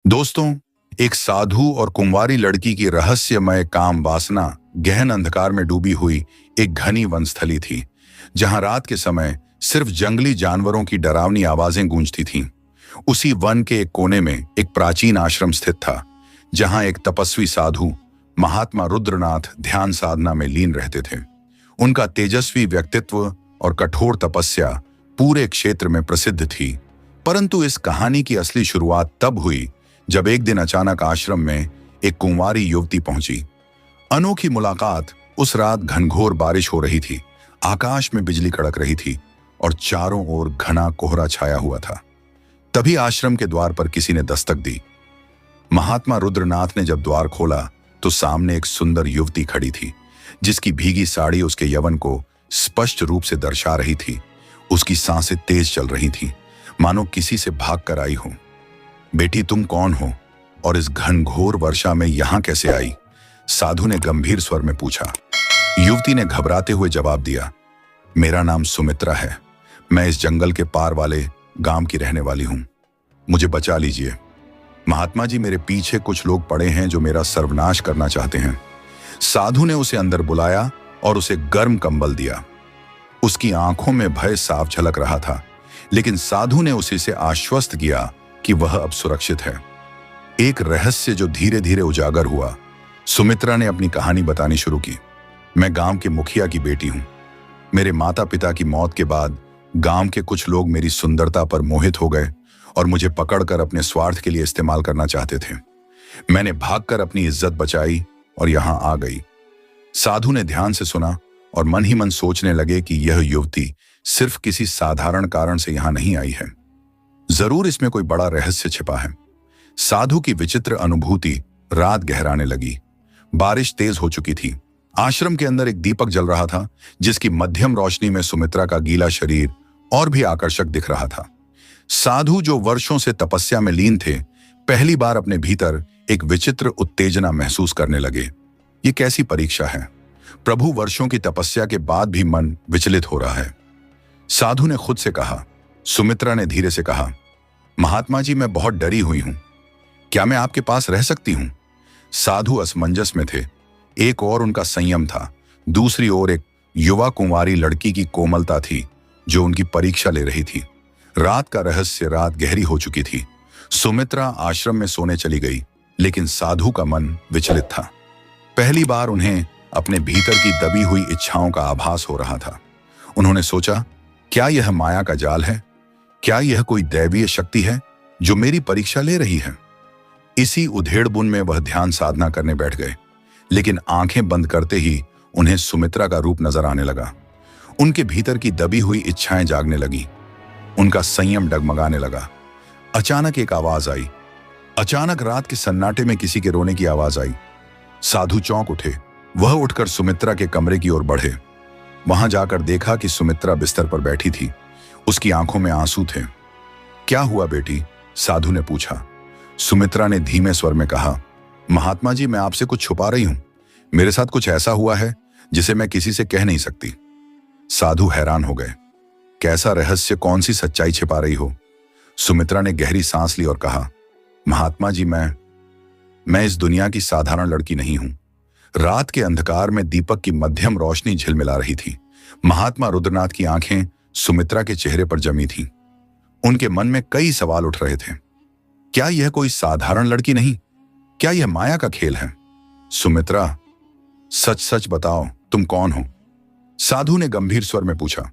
दोस्तों, एक साधु और कुंवारी लड़की की रहस्यमय काम वासना गहन अंधकार में डूबी हुई एक घनी वनस्थली थी, जहां रात के समय सिर्फ जंगली जानवरों की डरावनी आवाजें गूंजती थीं। उसी वन के एक कोने में एक प्राचीन आश्रम स्थित था, जहां एक तपस्वी साधु महात्मा रुद्रनाथ ध्यान साधना में लीन रहते थे। उनका तेजस्वी व्यक्तित्व और कठोर तपस्या पूरे क्षेत्र में प्रसिद्ध थी। परंतु इस कहानी की असली शुरुआत तब हुई जब एक दिन अचानक आश्रम में एक कुंवारी युवती पहुंची। अनोखी मुलाकात उस रात घनघोर बारिश हो रही थी, आकाश में बिजली कड़क रही थी और चारों ओर घना कोहरा छाया हुआ था। तभी आश्रम के द्वार पर किसी ने दस्तक दी। महात्मा रुद्रनाथ ने जब द्वार खोला तो सामने एक सुंदर युवती खड़ी थी, जिसकी भीगी साड़ी उसके यौवन को स्पष्ट रूप से दर्शा रही थी। उसकी सांसें तेज चल रही थीं, मानो किसी से भाग कर आई हो। बेटी, तुम कौन हो और इस घनघोर वर्षा में यहां कैसे आई? साधु ने गंभीर स्वर में पूछा। युवती ने घबराते हुए जवाब दिया, मेरा नाम सुमित्रा है। मैं इस जंगल के पार वाले गांव की रहने वाली हूं। मुझे बचा लीजिए। महात्मा जी, मेरे पीछे कुछ लोग पड़े हैं जो मेरा सर्वनाश करना चाहते हैं। साधु ने उसे अंदर बुलाया और उसे गर्म कंबल दिया। उसकी आंखों में भय साफ झलक रहा था, लेकिन साधु ने उसे आश्वस्त किया कि वह अब सुरक्षित है। एक रहस्य जो धीरे धीरे उजागर हुआ। सुमित्रा ने अपनी कहानी बतानी शुरू की। मैं गांव के मुखिया की बेटी हूं। मेरे माता पिता की मौत के बाद गांव के कुछ लोग मेरी सुंदरता पर मोहित हो गए और मुझे पकड़कर अपने स्वार्थ के लिए इस्तेमाल करना चाहते थे। मैंने भागकर अपनी इज्जत बचाई और यहां आ गई। साधु ने ध्यान से सुना और मन ही मन सोचने लगे कि यह युवती सिर्फ किसी साधारण कारण से यहां नहीं आई है। जरूर इसमें कोई बड़ा रहस्य छिपा है। साधु की विचित्र अनुभूति रात गहराने लगी। बारिश तेज हो चुकी थी। आश्रम के अंदर एक दीपक जल रहा था, जिसकी मध्यम रोशनी में सुमित्रा का गीला शरीर और भी आकर्षक दिख रहा था। साधु, जो वर्षों से तपस्या में लीन थे, पहली बार अपने भीतर एक विचित्र उत्तेजना महसूस करने लगे। ये कैसी परीक्षा है? प्रभु, वर्षों की तपस्या के बाद भी मन विचलित हो रहा है। साधु ने खुद से कहा। सुमित्रा ने धीरे से कहा, महात्मा जी, मैं बहुत डरी हुई हूं। क्या मैं आपके पास रह सकती हूं? साधु असमंजस में थे। एक ओर उनका संयम था, दूसरी ओर एक युवा कुंवारी लड़की की कोमलता थी जो उनकी परीक्षा ले रही थी। रात का रहस्य रात गहरी हो चुकी थी। सुमित्रा आश्रम में सोने चली गई, लेकिन साधु का मन विचलित था। पहली बार उन्हें अपने भीतर की दबी हुई इच्छाओं का आभास हो रहा था। उन्होंने सोचा, क्या यह माया का जाल है? क्या यह कोई दैवीय शक्ति है जो मेरी परीक्षा ले रही है? इसी उधेड़बुन में वह ध्यान साधना करने बैठ गए, लेकिन आंखें बंद करते ही उन्हें सुमित्रा का रूप नजर आने लगा। उनके भीतर की दबी हुई इच्छाएं जागने लगी। उनका संयम डगमगाने लगा। अचानक एक आवाज आई। अचानक रात के सन्नाटे में किसी के रोने की आवाज आई। साधु चौंक उठे। वह उठकर सुमित्रा के कमरे की ओर बढ़े। वहां जाकर देखा कि सुमित्रा बिस्तर पर बैठी थी। उसकी आंखों में आंसू थे। क्या हुआ बेटी? साधु ने पूछा। सुमित्रा ने धीमे स्वर में कहा, महात्मा जी, मैं आपसे कुछ छुपा रही हूं। मेरे साथ कुछ ऐसा हुआ है जिसे मैं किसी से कह नहीं सकती। साधु हैरान हो गए। कैसा रहस्य, कौन सी सच्चाई छिपा रही हो? सुमित्रा ने गहरी सांस ली और कहा, महात्मा जी, मैं इस दुनिया की साधारण लड़की नहीं हूं। रात के अंधकार में दीपक की मध्यम रोशनी झिलमिला रही थी। महात्मा रुद्रनाथ की आंखें सुमित्रा के चेहरे पर जमी थीं। उनके मन में कई सवाल उठ रहे थे। क्या यह कोई साधारण लड़की नहीं? क्या यह माया का खेल है? सुमित्रा, सच सच बताओ, तुम कौन हो? साधु ने गंभीर स्वर में पूछा।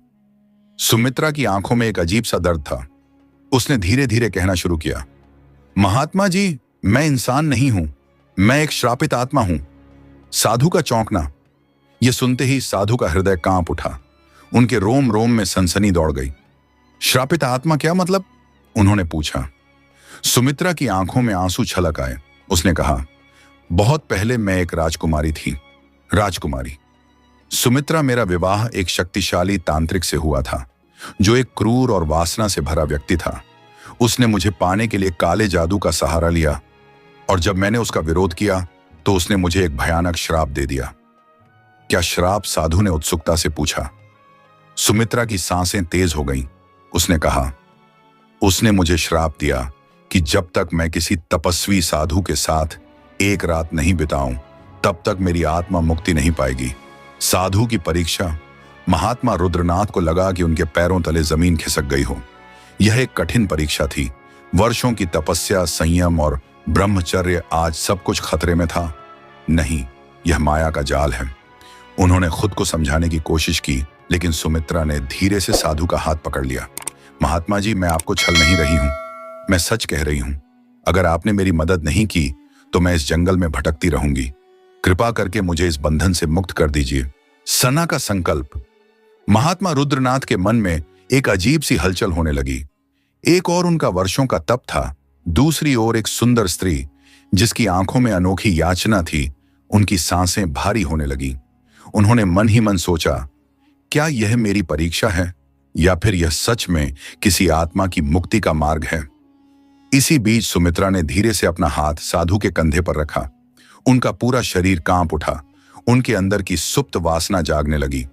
सुमित्रा की आंखों में एक अजीब सा दर्द था। उसने धीरे धीरे कहना शुरू किया, महात्मा जी, मैं इंसान नहीं हूं। मैं एक श्रापित आत्मा हूं। साधु का चौंकना। यह सुनते ही साधु का हृदय कांप उठा। उनके रोम रोम में सनसनी दौड़ गई। श्रापित आत्मा, क्या मतलब? उन्होंने पूछा। सुमित्रा की आंखों में आंसू छलक आए। उसने कहा, बहुत पहले मैं एक राजकुमारी थी। राजकुमारी सुमित्रा, मेरा विवाह एक शक्तिशाली तांत्रिक से हुआ था, जो एक क्रूर और वासना से भरा व्यक्ति था। उसने मुझे पाने के लिए काले जादू का सहारा लिया, और जब मैंने उसका विरोध किया तो उसने मुझे एक भयानक श्राप दे दिया। क्या श्राप? साधु ने उत्सुकता से पूछा। सुमित्रा की सांसें तेज हो गईं। उसने कहा, उसने मुझे श्राप दिया कि जब तक मैं किसी तपस्वी साधु के साथ एक रात नहीं बिताऊं, तब तक मेरी आत्मा मुक्ति नहीं पाएगी। साधु की परीक्षा। महात्मा रुद्रनाथ को लगा कि उनके पैरों तले जमीन खिसक गई हो। यह एक कठिन परीक्षा थी। वर्षों की तपस्या, संयम और ब्रह्मचर्य, आज सब कुछ खतरे में था। नहीं, यह माया का जाल है। उन्होंने खुद को समझाने की कोशिश की, लेकिन सुमित्रा ने धीरे से साधु का हाथ पकड़ लिया। महात्मा जी, मैं आपको छल नहीं रही हूं, मैं सच कह रही हूं। अगर आपने मेरी मदद नहीं की तो मैं इस जंगल में भटकती रहूंगी। कृपा करके मुझे इस बंधन से मुक्त कर दीजिए। सना का संकल्प। महात्मा रुद्रनाथ के मन में एक अजीब सी हलचल होने लगी। एक और उनका वर्षों का तप था, दूसरी ओर एक सुंदर स्त्री जिसकी आंखों में अनोखी याचना थी। उनकी सांसें भारी होने लगी। उन्होंने मन ही मन सोचा, क्या यह मेरी परीक्षा है या फिर यह सच में किसी आत्मा की मुक्ति का मार्ग है? इसी बीच सुमित्रा ने धीरे से अपना हाथ साधु के कंधे पर रखा। उनका पूरा शरीर कांप उठा। उनके अंदर की सुप्त वासना जागने लगी।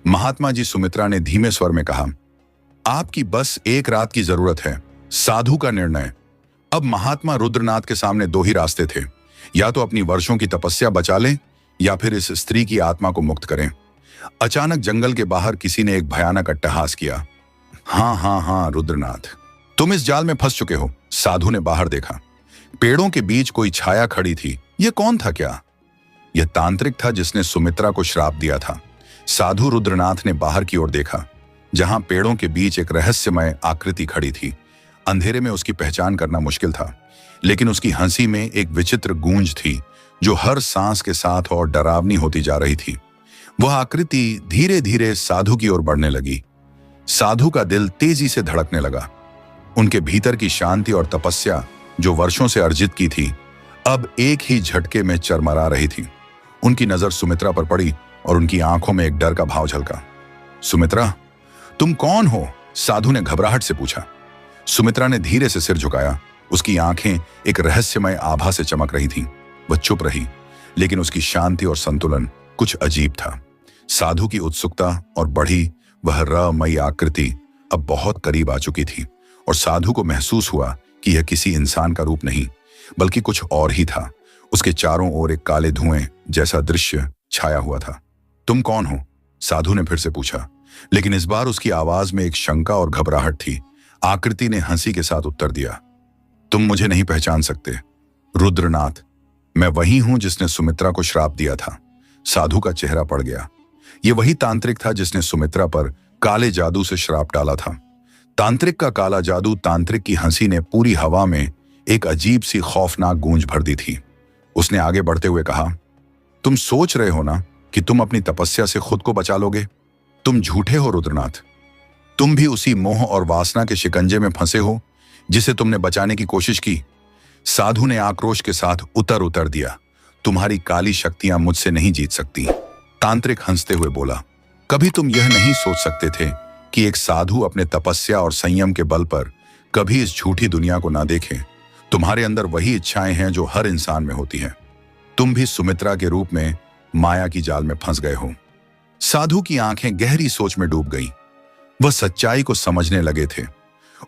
महात्मा जी, सुमित्रा ने धीमे स्वर में कहा, आपकी बस एक रात की जरूरत है। साधु का निर्णय। अब महात्मा रुद्रनाथ के सामने दो ही रास्ते थे, या तो अपनी वर्षों की तपस्या बचा लें या फिर इस स्त्री की आत्मा को मुक्त करें। अचानक जंगल के बाहर किसी ने एक भयानक अट्टहास किया। हाँ रुद्रनाथ, तुम इस जाल में फंस चुके हो। साधु ने बाहर देखा। पेड़ों के बीच कोई छाया खड़ी थी। यह कौन था? क्या यह तांत्रिक था जिसने सुमित्रा को श्राप दिया था? साधु रुद्रनाथ ने बाहर की ओर देखा, जहां पेड़ों के बीच एक रहस्यमय आकृति खड़ी थी। अंधेरे में उसकी पहचान करना मुश्किल था, लेकिन उसकी हंसी में एक विचित्र गूंज थी जो हर सांस के साथ और डरावनी होती जा रही थी। वह आकृति धीरे धीरे साधु की ओर बढ़ने लगी। साधु का दिल तेजी से धड़कने लगा। उनके भीतर की शांति और तपस्या जो वर्षों से अर्जित की थी, अब एक ही झटके में चरमरा रही थी। उनकी नजर सुमित्रा पर पड़ी और उनकी आंखों में एक डर का भाव झलका। सुमित्रा, तुम कौन हो? साधु ने घबराहट से पूछा। सुमित्रा ने धीरे से सिर झुकाया। उसकी आंखें एक रहस्यमय आभा से चमक रही थीं। वह चुप रही, लेकिन उसकी शांति और संतुलन कुछ अजीब था। साधु की उत्सुकता और बढ़ी वह रहमयी आकृति अब बहुत करीब आ चुकी थी, और साधु को महसूस हुआ कि यह किसी इंसान का रूप नहीं, बल्कि कुछ और ही था। उसके चारों ओर एक काले धुएं जैसा दृश्य छाया हुआ था। तुम कौन हो? साधु ने फिर से पूछा, लेकिन इस बार उसकी आवाज में एक शंका और घबराहट थी। आकृति ने हंसी के साथ उत्तर दिया, तुम मुझे नहीं पहचान सकते रुद्रनाथ, मैं वही हूं जिसने सुमित्रा को श्राप दिया था। साधु का चेहरा पड़ गया। यह वही तांत्रिक था जिसने सुमित्रा पर काले जादू से श्राप डाला था। तांत्रिक का काला जादू। तांत्रिक की हंसी ने पूरी हवा में एक अजीब सी खौफनाक गूंज भर दी थी। उसने आगे बढ़ते हुए कहा, तुम सोच रहे हो ना कि तुम अपनी तपस्या से खुद को बचा लोगे? तुम झूठे हो रुद्रनाथ। तुम भी उसी मोह और वासना के शिकंजे में फंसे हो जिसे तुमने बचाने की कोशिश की। साधु ने आक्रोश के साथ उत्तर दिया, तुम्हारी काली शक्तियां मुझसे नहीं जीत सकती। तांत्रिक हंसते हुए बोला, कभी तुम यह नहीं सोच सकते थे कि एक साधु अपने तपस्या और संयम के बल पर कभी इस झूठी दुनिया को ना देखे? तुम्हारे अंदर वही इच्छाएं हैं जो हर इंसान में होती हैं। तुम भी सुमित्रा के रूप में माया की जाल में फंस गए हो। साधु की आंखें गहरी सोच में डूब गईं। वह सच्चाई को समझने लगे थे।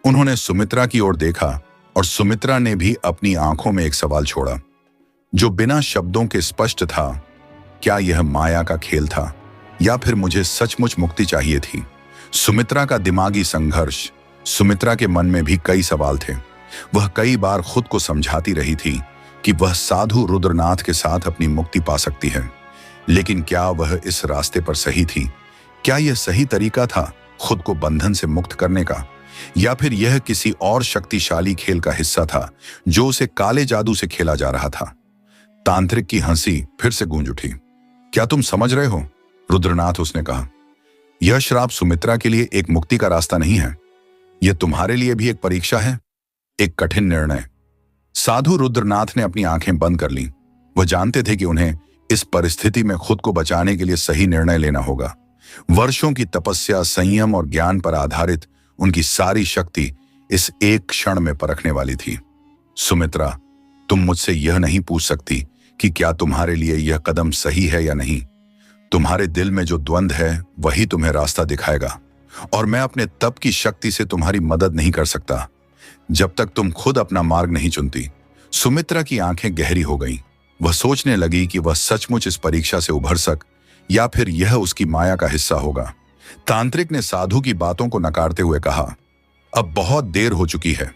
उन्होंने सुमित्रा की ओर देखा और सुमित्रा ने भी अपनी आंखों में एक सवाल छोड़ा, जो बिना शब्दों के स्पष्ट था। क्या यह माया का खेल था या फिर मुझे सचमुच मुक्ति चाहिए थी? सुमित्रा का दिमागी संघर्ष। सुमित्रा के मन में भी कई सवाल थे। वह कई बार खुद को समझाती रही थी कि वह साधु रुद्रनाथ के साथ अपनी मुक्ति पा सकती है, लेकिन क्या वह इस रास्ते पर सही थी? क्या यह सही तरीका था खुद को बंधन से मुक्त करने का, या फिर यह किसी और शक्तिशाली खेल का हिस्सा था जो उसे काले जादू से खेला जा रहा था? तांत्रिक की हंसी फिर से गूंज उठी। क्या तुम समझ रहे हो रुद्रनाथ? उसने कहा, यह श्राप सुमित्रा के लिए एक मुक्ति का रास्ता नहीं है, यह तुम्हारे लिए भी एक परीक्षा है, एक कठिन निर्णय। साधु रुद्रनाथ ने अपनी आंखें बंद कर लीं। वह जानते थे कि उन्हें इस परिस्थिति में खुद को बचाने के लिए सही निर्णय लेना होगा। वर्षों की तपस्या, संयम और ज्ञान पर आधारित उनकी सारी शक्ति इस एक क्षण में परखने वाली थी। सुमित्रा, तुम मुझसे यह नहीं पूछ सकती कि क्या तुम्हारे लिए यह कदम सही है या नहीं। तुम्हारे दिल में जो द्वंद्व है वही तुम्हें रास्ता दिखाएगा, और मैं अपने तप की शक्ति से तुम्हारी मदद नहीं कर सकता। जब तक तुम खुद अपना मार्ग नहीं चुनती। सुमित्रा की आंखें गहरी हो गईं। वह सोचने लगी कि वह सचमुच इस परीक्षा से उभर सक या फिर यह उसकी माया का हिस्सा होगा। तांत्रिक ने साधु की बातों को नकारते हुए कहा, अब बहुत देर हो चुकी है।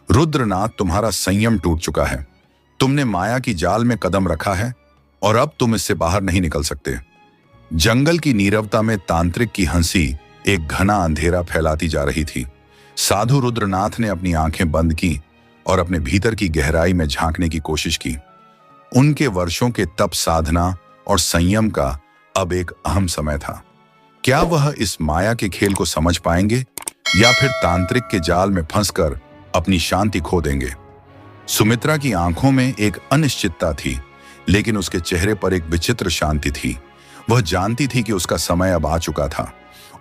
रुद्रनाथ, तुम्हारा संयम टूट चुका है। तुमने माया की जाल में कदम रखा है और अब तुम इससे बाहर नहीं निकल सकते। जंगल की नीरवता में तांत्रिक की हंसी एक घना अंधेरा फैलाती जा रही थी। साधु रुद्रनाथ ने अपनी आंखें बंद की और अपने भीतर की गहराई में झांकने की कोशिश की। उनके वर्षों के तप, साधना और संयम का अब एक अहम समय था। क्या वह इस माया के खेल को समझ पाएंगे या फिर तांत्रिक के जाल में फंसकर अपनी शांति खो देंगे? सुमित्रा की आंखों में एक अनिश्चितता थी, लेकिन उसके चेहरे पर एक विचित्र शांति थी। वह जानती थी कि उसका समय अब आ चुका था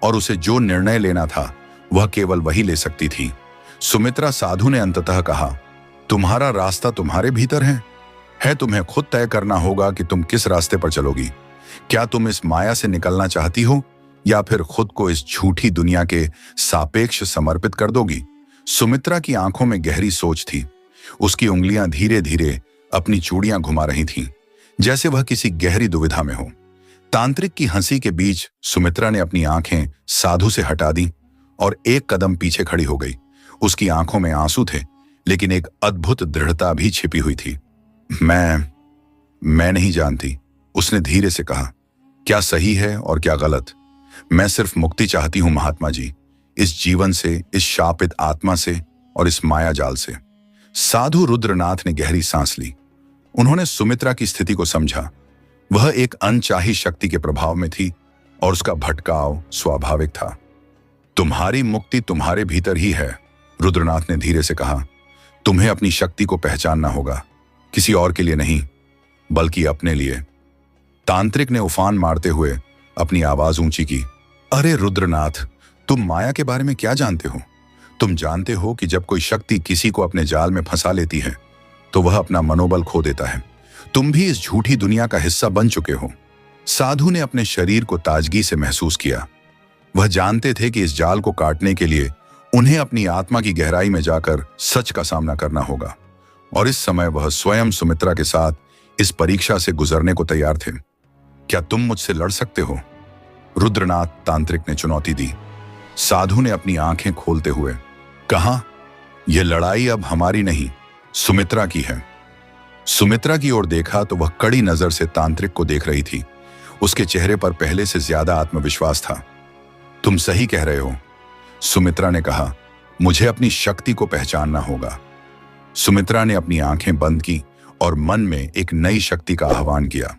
और उसे जो निर्णय लेना था वह केवल वही ले सकती थी। सुमित्रा, साधु ने अंततः कहा, तुम्हारा रास्ता तुम्हारे भीतर है तुम्हें खुद तय करना होगा कि तुम किस रास्ते पर चलोगी। क्या तुम इस माया से निकलना चाहती हो या फिर खुद को इस झूठी दुनिया के सापेक्ष समर्पित कर दोगी? सुमित्रा की आंखों में गहरी सोच थी। उसकी उंगलियां धीरे धीरे अपनी चूड़ियां घुमा रही थीं, जैसे वह किसी गहरी दुविधा में हो। तांत्रिक की हंसी के बीच सुमित्रा ने अपनी आंखें साधु से हटा दी और एक कदम पीछे खड़ी हो गई। उसकी आंखों में आंसू थे, लेकिन एक अद्भुत दृढ़ता भी छिपी हुई थी। मैं नहीं जानती, उसने धीरे से कहा। क्या सही है और क्या गलत? मैं सिर्फ मुक्ति चाहती हूं महात्मा जी, इस जीवन से, इस शापित आत्मा से और इस माया जाल से। साधु रुद्रनाथ ने गहरी सांस ली। उन्होंने सुमित्रा की स्थिति को समझा। वह एक अनचाही शक्ति के प्रभाव में थी और उसका भटकाव स्वाभाविक था। तुम्हारी मुक्ति तुम्हारे भीतर ही है, रुद्रनाथ ने धीरे से कहा। तुम्हें अपनी शक्ति को पहचानना होगा, किसी और के लिए नहीं बल्कि अपने लिए। तांत्रिक ने उफान मारते हुए अपनी आवाज ऊंची की। अरे रुद्रनाथ, तुम माया के बारे में क्या जानते हो? तुम जानते हो कि जब कोई शक्ति किसी को अपने जाल में फंसा लेती है तो वह अपना मनोबल खो देता है। तुम भी इस झूठी दुनिया का हिस्सा बन चुके हो। साधु ने अपने शरीर को ताजगी से महसूस किया। वह जानते थे कि इस जाल को काटने के लिए उन्हें अपनी आत्मा की गहराई में जाकर सच का सामना करना होगा, और इस समय वह स्वयं सुमित्रा के साथ इस परीक्षा से गुजरने को तैयार थे। क्या तुम मुझसे लड़ सकते हो? रुद्रनाथ, तांत्रिक ने चुनौती दी। साधु ने अपनी आंखें खोलते हुए कहा, यह लड़ाई अब हमारी नहीं, सुमित्रा की है। सुमित्रा की ओर देखा तो वह कड़ी नजर से तांत्रिक को देख रही थी। उसके चेहरे पर पहले से ज्यादा आत्मविश्वास था। तुम सही कह रहे हो, सुमित्रा ने कहा। मुझे अपनी शक्ति को पहचानना होगा। सुमित्रा ने अपनी आंखें बंद की और मन में एक नई शक्ति का आह्वान किया।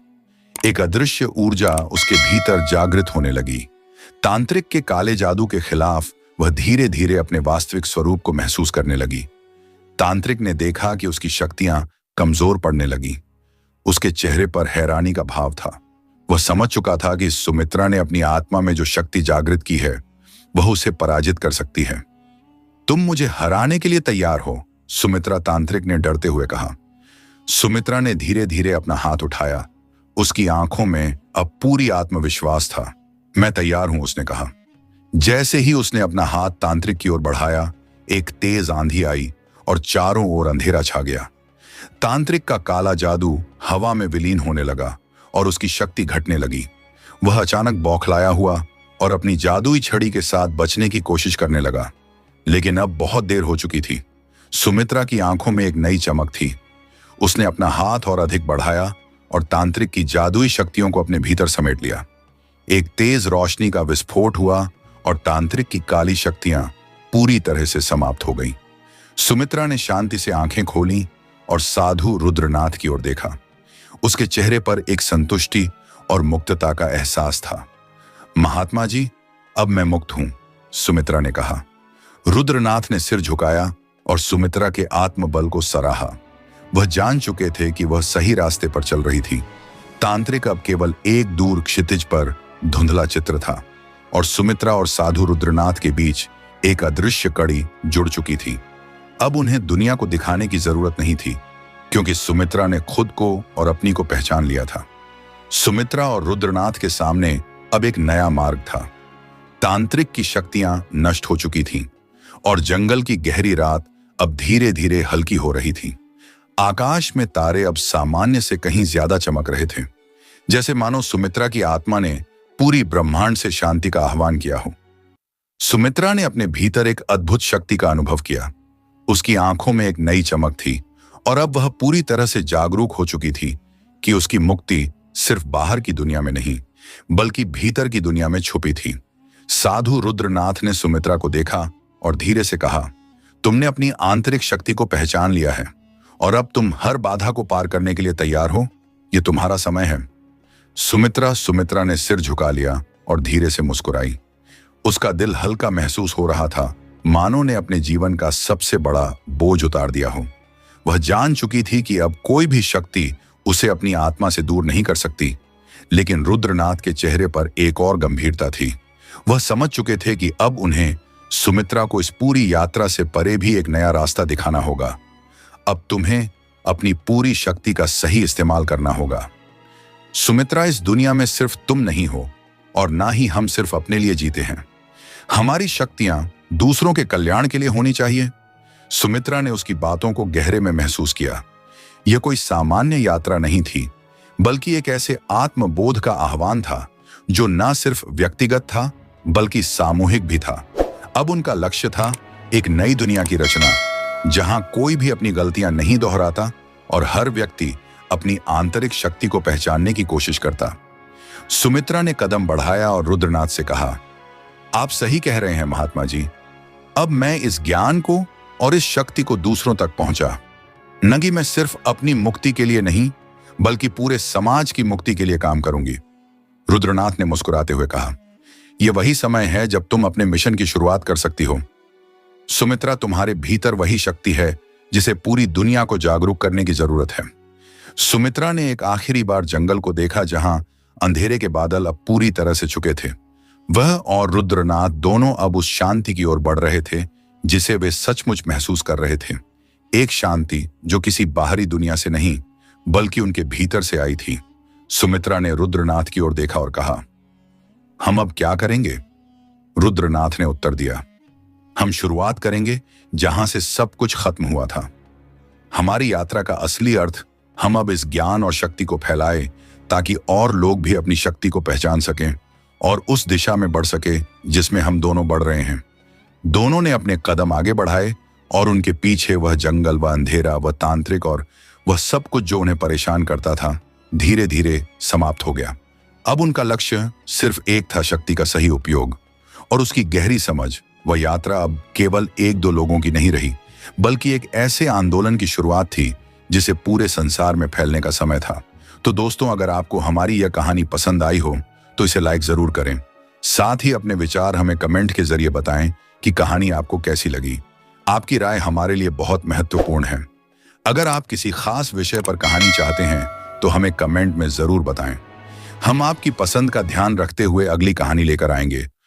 एक अदृश्य ऊर्जा उसके भीतर जागृत होने लगी। तांत्रिक के काले जादू के खिलाफ वह धीरे धीरे अपने वास्तविक स्वरूप को महसूस करने लगी। तांत्रिक ने देखा कि उसकी शक्तियां कमजोर पड़ने लगी। उसके चेहरे पर हैरानी का भाव था। वह समझ चुका था कि सुमित्रा ने अपनी आत्मा में जो शक्ति जागृत की है वह उसे पराजित कर सकती है। तुम मुझे हराने के लिए तैयार हो, सुमित्रा, तांत्रिक ने डरते हुए कहा। सुमित्रा ने धीरे धीरे अपना हाथ उठाया। उसकी आंखों में अब पूरी आत्मविश्वास था। मैं तैयार हूं, उसने कहा। जैसे ही उसने अपना हाथ तांत्रिक की ओर बढ़ाया, एक तेज आंधी आई और चारों ओर अंधेरा छा गया। तांत्रिक का काला जादू हवा में विलीन होने लगा और उसकी शक्ति घटने लगी। वह अचानक बौखलाया हुआ और अपनी जादुई छड़ी के साथ बचने की कोशिश करने लगा, लेकिन अब बहुत देर हो चुकी थी। सुमित्रा की आंखों में एक नई चमक थी। उसने अपना हाथ और अधिक बढ़ाया और तांत्रिक की जादुई शक्तियों को अपने भीतर समेट लिया। एक तेज रोशनी का विस्फोट हुआ और तांत्रिक की काली शक्तियां पूरी तरह से समाप्त हो गईं। सुमित्रा ने शांति से आंखें खोलीं और साधु रुद्रनाथ की ओर देखा। उसके चेहरे पर एक संतुष्टि और मुक्तता का एहसास था। महात्मा जी, अब मैं मुक्त हूं, सुमित्रा ने कहा। रुद्रनाथ ने सिर झुकाया और सुमित्रा के आत्मबल को सराहा। वह जान चुके थे कि वह सही रास्ते पर चल रही थी। तांत्रिक अब केवल एक दूर क्षितिज पर धुंधला चित्र था और सुमित्रा और साधु रुद्रनाथ के बीच एक अदृश्य कड़ी जुड़ चुकी थी। अब उन्हें दुनिया को दिखाने की जरूरत नहीं थी, क्योंकि सुमित्रा ने खुद को और अपनी को पहचान लिया था। सुमित्रा और रुद्रनाथ के सामने अब एक नया मार्ग था। तांत्रिक की शक्तियां नष्ट हो चुकी थीं और जंगल की गहरी रात अब धीरे धीरे हल्की हो रही थी। आकाश में तारे अब सामान्य से कहीं ज्यादा चमक रहे थे, जैसे मानो सुमित्रा की आत्मा ने पूरी ब्रह्मांड से शांति का आह्वान किया हो। सुमित्रा ने अपने भीतर एक अद्भुत शक्ति का अनुभव किया। उसकी आंखों में एक नई चमक थी और अब वह पूरी तरह से जागरूक हो चुकी थी कि उसकी मुक्ति सिर्फ बाहर की दुनिया में नहीं, बल्कि भीतर की दुनिया में छुपी थी। साधु रुद्रनाथ ने सुमित्रा को देखा और धीरे से कहा, तुमने अपनी आंतरिक शक्ति को पहचान लिया है और अब तुम हर बाधा को पार करने के लिए तैयार हो। ये तुम्हारा समय है। सुमित्रा ने सिर झुका लिया और धीरे से मुस्कुराई। उसका दिल हल्का महसूस हो रहा था, मानो ने अपने जीवन का सबसे बड़ा बोझ उतार दिया हो। वह जान चुकी थी कि अब कोई भी शक्ति उसे अपनी आत्मा से दूर नहीं कर सकती। लेकिन रुद्रनाथ के चेहरे पर एक और गंभीरता थी। वह समझ चुके थे कि अब उन्हें सुमित्रा को इस पूरी यात्रा से परे भी एक नया रास्ता दिखाना होगा। अब तुम्हें अपनी पूरी शक्ति का सही इस्तेमाल करना होगा। सुमित्रा, इस दुनिया में सिर्फ तुम नहीं हो और ना ही हम सिर्फ अपने लिए जीते हैं। हमारी शक्तियां दूसरों के कल्याण के लिए होनी चाहिए। सुमित्रा ने उसकी बातों को गहरे में महसूस किया। यह कोई सामान्य यात्रा नहीं थी, बल्कि एक ऐसे आत्मबोध का आह्वान था जो न सिर्फ व्यक्तिगत था बल्कि सामूहिक भी था। अब उनका लक्ष्य था एक नई दुनिया की रचना, जहां कोई भी अपनी गलतियां नहीं दोहराता और हर व्यक्ति अपनी आंतरिक शक्ति को पहचानने की कोशिश करता। सुमित्रा ने कदम बढ़ाया और रुद्रनाथ से कहा, आप सही कह रहे हैं महात्मा जी। अब मैं इस ज्ञान को और इस शक्ति को दूसरों तक पहुंचा, न कि मैं सिर्फ अपनी मुक्ति के लिए नहीं बल्कि पूरे समाज की मुक्ति के लिए काम करूंगी। रुद्रनाथ ने मुस्कुराते हुए कहा, यह वही समय है जब तुम अपने मिशन की शुरुआत कर सकती हो। सुमित्रा, तुम्हारे भीतर वही शक्ति है जिसे पूरी दुनिया को जागरूक करने की जरूरत है। सुमित्रा ने एक आखिरी बार जंगल को देखा, जहां अंधेरे के बादल अब पूरी तरह से छुके थे। वह और रुद्रनाथ दोनों अब उस शांति की ओर बढ़ रहे थे जिसे वे सचमुच महसूस कर रहे थे। एक शांति जो किसी बाहरी दुनिया से नहीं बल्कि उनके भीतर से आई थी। सुमित्रा ने रुद्रनाथ की ओर देखा और कहा, हम अब क्या करेंगे? रुद्रनाथ ने उत्तर दिया, हम शुरुआत करेंगे जहां से सब कुछ खत्म हुआ था। हमारी यात्रा का असली अर्थ हम अब इस ज्ञान और शक्ति को फैलाए ताकि और लोग भी अपनी शक्ति को पहचान सकें और उस दिशा में बढ़ सके जिसमें हम दोनों बढ़ रहे हैं। दोनों ने अपने कदम आगे बढ़ाए और उनके पीछे वह जंगल, वह अंधेरा, वह तांत्रिक और वह सब कुछ जो उन्हें परेशान करता था धीरे धीरे समाप्त हो गया। अब उनका लक्ष्य सिर्फ एक था, शक्ति का सही उपयोग और उसकी गहरी समझ। वह यात्रा अब केवल एक दो लोगों की नहीं रही, बल्कि एक ऐसे आंदोलन की शुरुआत थी जिसे पूरे संसार में फैलने का समय था। तो दोस्तों, अगर आपको हमारी यह कहानी पसंद आई हो तो इसे लाइक जरूर करें। साथ ही अपने विचार हमें कमेंट के जरिए बताएं कि कहानी आपको कैसी लगी। आपकी राय हमारे लिए बहुत महत्वपूर्ण है। अगर आप किसी खास विषय पर कहानी चाहते हैं तो हमें कमेंट में जरूर बताएं। हम आपकी पसंद का ध्यान रखते हुए अगली कहानी लेकर आएंगे।